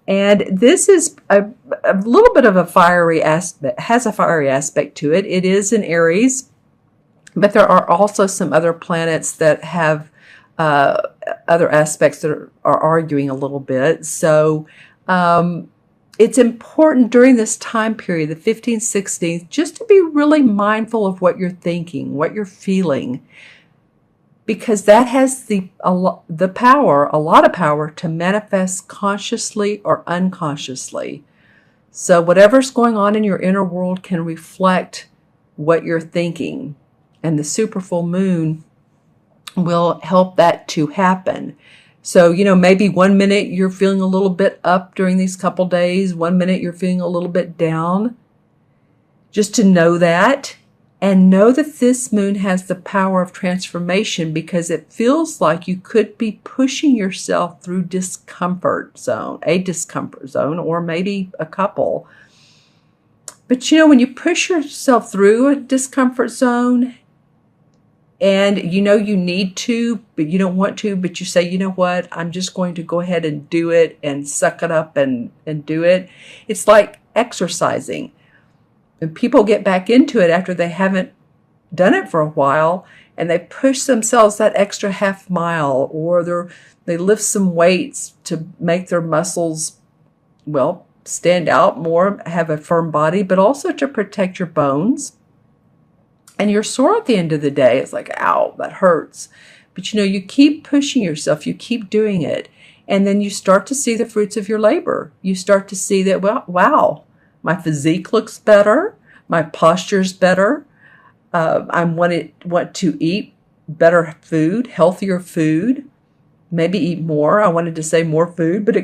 And this is a little bit of a fiery aspect, has a fiery aspect to it. It is in Aries, but there are also some other planets that have other aspects that are arguing a little bit. So it's important during this time period, the 15th, 16th, just to be really mindful of what you're thinking, what you're feeling, because that has the power, a lot of power, to manifest consciously or unconsciously. So whatever's going on in your inner world can reflect what you're thinking. And the super full moon will help that to happen. So, maybe 1 minute you're feeling a little bit up during these couple days, 1 minute you're feeling a little bit down. Just to know that, and know that this moon has the power of transformation, because it feels like you could be pushing yourself through a discomfort zone, or maybe a couple. But when you push yourself through a discomfort zone, and you need to, but you don't want to, but you say, you know what, I'm just going to go ahead and do it and suck it up and do it. It's like exercising. And people get back into it after they haven't done it for a while, and they push themselves that extra half mile, or they lift some weights to make their muscles, stand out more, have a firm body, but also to protect your bones. And you're sore at the end of the day. It's like, ow, that hurts. But you keep pushing yourself, you keep doing it. And then you start to see the fruits of your labor. You start to see that, wow, my physique looks better. My posture's better. I want to eat better food, healthier food, maybe eat more. I wanted to say more food, but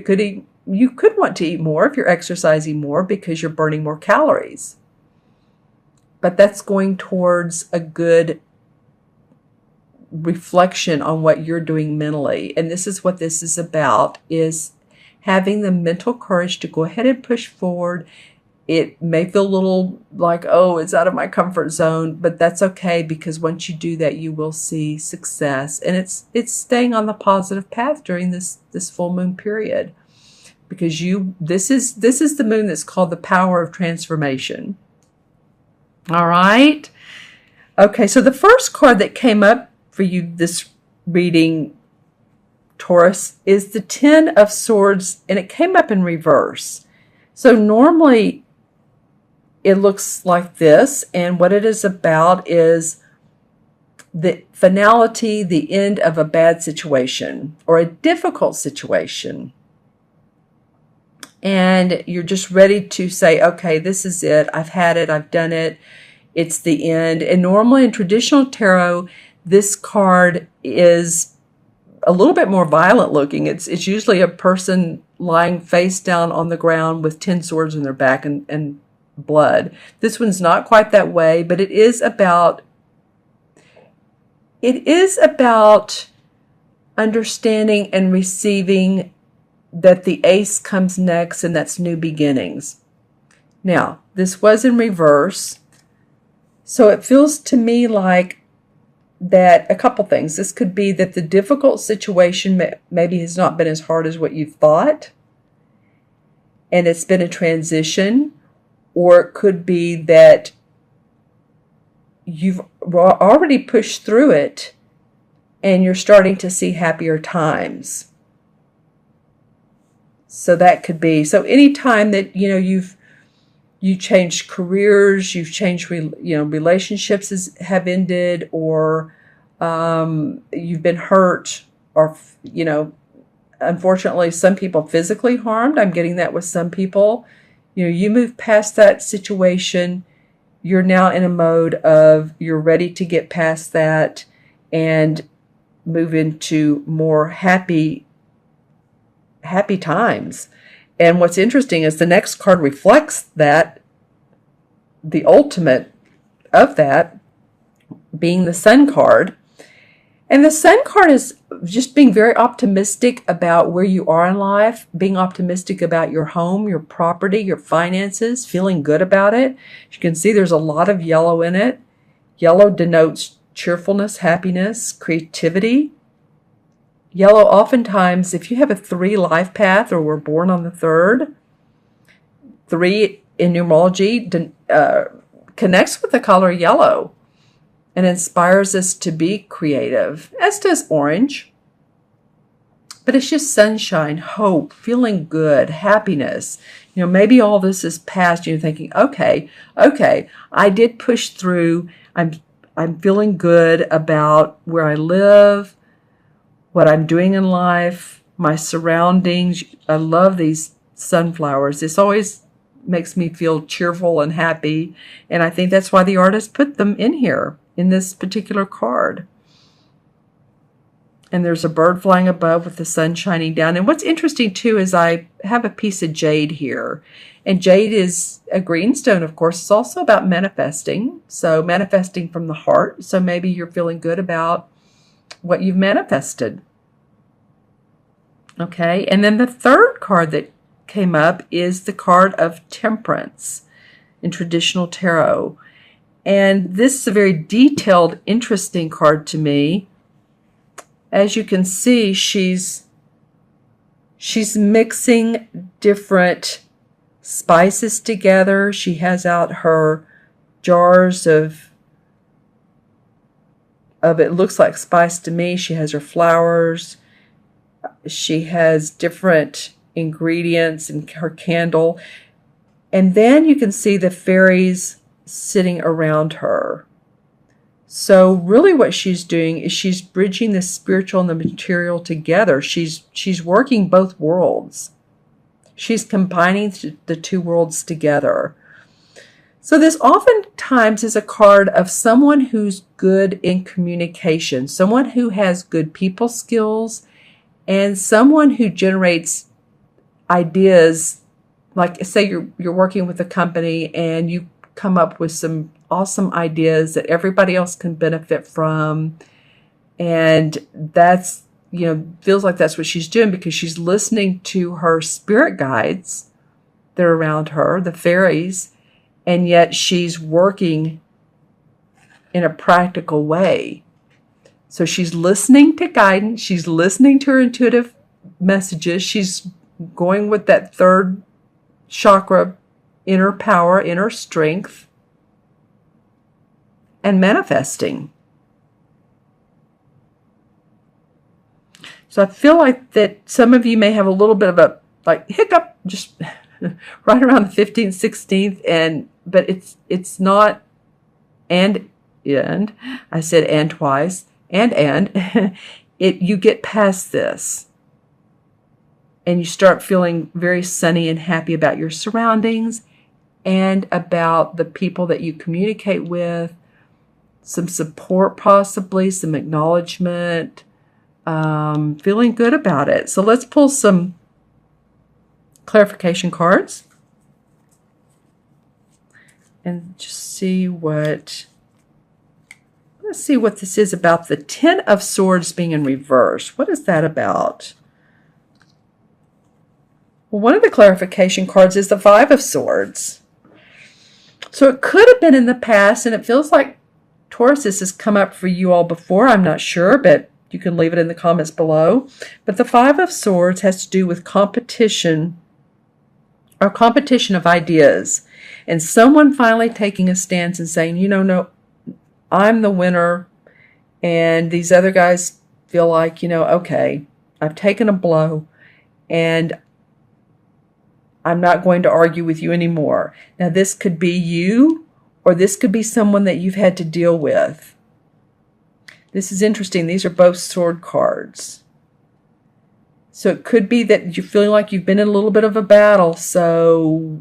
you could want to eat more if you're exercising more, because you're burning more calories. But that's going towards a good reflection on what you're doing mentally. And this is what this is about, is having the mental courage to go ahead and push forward. It may feel a little like, oh, it's out of my comfort zone, but that's okay, because once you do that, you will see success. And it's staying on the positive path during this full moon period, because this is the moon that's called the power of transformation. All right. Okay, so the first card that came up for you this reading, Taurus, is the Ten of Swords, and it came up in reverse. So normally it looks like this, and what it is about is the finality, the end of a bad situation or a difficult situation. And you're just ready to say, okay, this is it. I've had it. I've done it. It's the end. And normally in traditional tarot, this card is a little bit more violent looking. It's usually a person lying face down on the ground with 10 swords in their back and blood. This one's not quite that way, but it is about understanding and receiving that the ace comes next, and that's new beginnings. Now, this was in reverse, so it feels to me like that a couple things. This could be that the difficult situation maybe has not been as hard as what you thought, and it's been a transition, or it could be that you've already pushed through it and you're starting to see happier times. So that could be, so anytime that, you changed careers, you've changed, relationships have ended, or you've been hurt, or, unfortunately, some people physically harmed. I'm getting that with some people. You move past that situation. You're now in a mode of you're ready to get past that and move into more happy times. And what's interesting is the next card reflects that, the ultimate of that being the Sun card. And the Sun card is just being very optimistic about where you are in life, being optimistic about your home, your property, your finances, feeling good about it. As you can see, there's a lot of yellow in it. Yellow denotes cheerfulness, happiness, creativity. Yellow, oftentimes, if you have a 3 life path or were born on the 3rd, 3 in numerology connects with the color yellow and inspires us to be creative, as does orange. But it's just sunshine, hope, feeling good, happiness. Maybe all this is past. You're thinking, okay, I did push through. I'm feeling good about where I live, what I'm doing in life, my surroundings. I love these sunflowers. This always makes me feel cheerful and happy. And I think that's why the artist put them in here, in this particular card. And there's a bird flying above with the sun shining down. And what's interesting too is I have a piece of jade here. And jade is a green stone, of course. It's also about manifesting. So manifesting from the heart. So maybe you're feeling good about what you've manifested. Okay, and then the third card that came up is the card of Temperance in traditional tarot. And this is a very detailed, interesting card to me. As you can see, she's mixing different spices together. She has out her jars of it looks like spice to me. She has her flowers. She has different ingredients in her candle. And then you can see the fairies sitting around her. So really what she's doing is she's bridging the spiritual and the material together. She's working both worlds. She's combining the two worlds together. So this oftentimes is a card of someone who's good in communication, someone who has good people skills, and someone who generates ideas. Like say you're working with a company and you come up with some awesome ideas that everybody else can benefit from. And that's, feels like that's what she's doing because she's listening to her spirit guides that are around her, the fairies, and yet she's working in a practical way. So she's listening to guidance. She's listening to her intuitive messages. She's going with that third chakra, inner power, inner strength, and manifesting. So I feel like that some of you may have a little bit of a hiccup just right around the 15th, 16th, but it's not and I said and twice and you get past this and you start feeling very sunny and happy about your surroundings and about the people that you communicate with. Some support, possibly some acknowledgement, feeling good about it. So let's pull some clarification cards and just see let's see what this is about the 10 of Swords being in reverse. What is that about? Well, one of the clarification cards is the 5 of Swords. So it could have been in the past, and it feels like Taurus, this has come up for you all before. I'm not sure, but you can leave it in the comments below. But the 5 of Swords has to do with competition or competition of ideas. And someone finally taking a stance and saying, no, I'm the winner. And these other guys feel like, okay, I've taken a blow and I'm not going to argue with you anymore. Now, this could be you, or this could be someone that you've had to deal with. This is interesting. These are both sword cards. So it could be that you're feeling like you've been in a little bit of a battle, so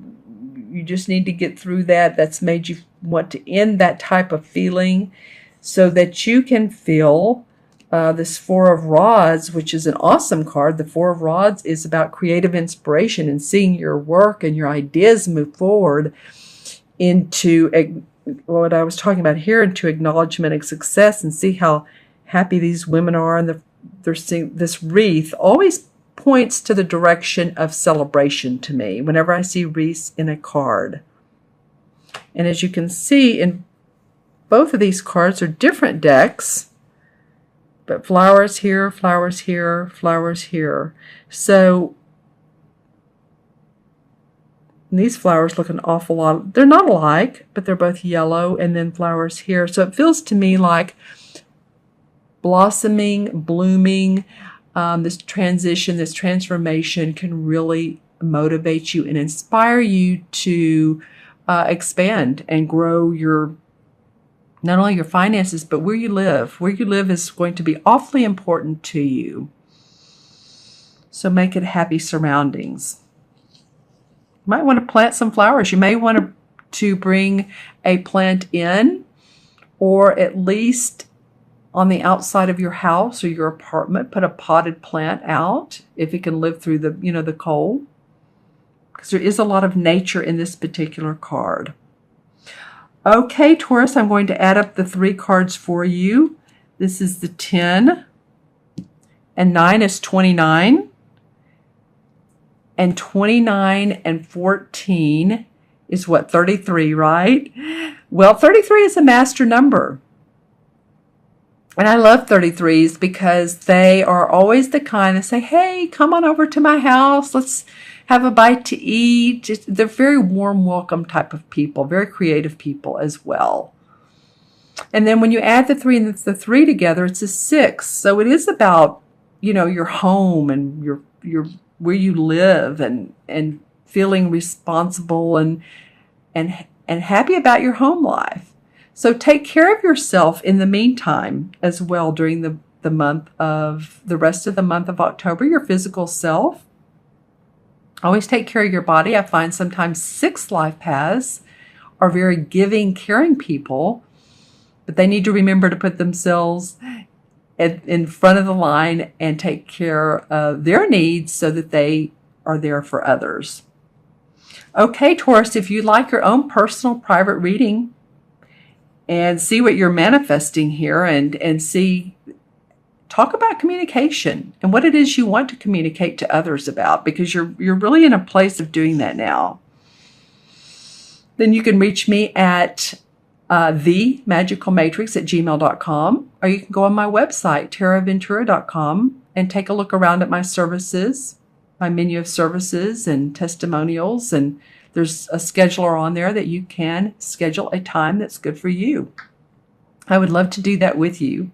you just need to get through that. That's made you want to end that type of feeling so that you can feel this 4 of Rods, which is an awesome card. The 4 of Rods is about creative inspiration and seeing your work and your ideas move forward into what I was talking about here, into acknowledgement and success, and see how happy these women are. And they're seeing this wreath always points to the direction of celebration to me whenever I see wreaths in a card. And as you can see, in both of these cards are different decks. But flowers here, flowers here, flowers here. So these flowers look an awful lot. They're not alike, but they're both yellow, and then flowers here. So it feels to me like blossoming, blooming, this transition, this transformation can really motivate you and inspire you to expand and grow your, not only your finances, but where you live. Where you live is going to be awfully important to you. So make it happy surroundings. You might want to plant some flowers. You may want to bring a plant in, or at least on the outside of your house or your apartment, put a potted plant out if it can live through the, the cold. Because there is a lot of nature in this particular card. Okay, Taurus, I'm going to add up the 3 cards for you. This is the 10, and 9 is 29, and 29 and 14 is what, 33, right? Well, 33 is a master number. And I love 33s because they are always the kind that say, hey, come on over to my house. Let's have a bite to eat. They're very warm, welcome type of people, very creative people as well. And then when you add the 3 and the 3 together, it's a 6. So it is about, your home and your where you live and feeling responsible and happy about your home life. So take care of yourself in the meantime as well during the rest of the month of October, your physical self. Always take care of your body. I find sometimes 6 life paths are very giving, caring people, but they need to remember to put themselves in front of the line and take care of their needs so that they are there for others. Okay, Taurus, if you'd like your own personal private reading and see what you're manifesting here and talk about communication and what it is you want to communicate to others about, because you're really in a place of doing that now, then you can reach me at themagicalmatrix@gmail.com, or you can go on my website, taraventura.com, and take a look around at my services, my menu of services and testimonials, and there's a scheduler on there that you can schedule a time that's good for you. I would love to do that with you.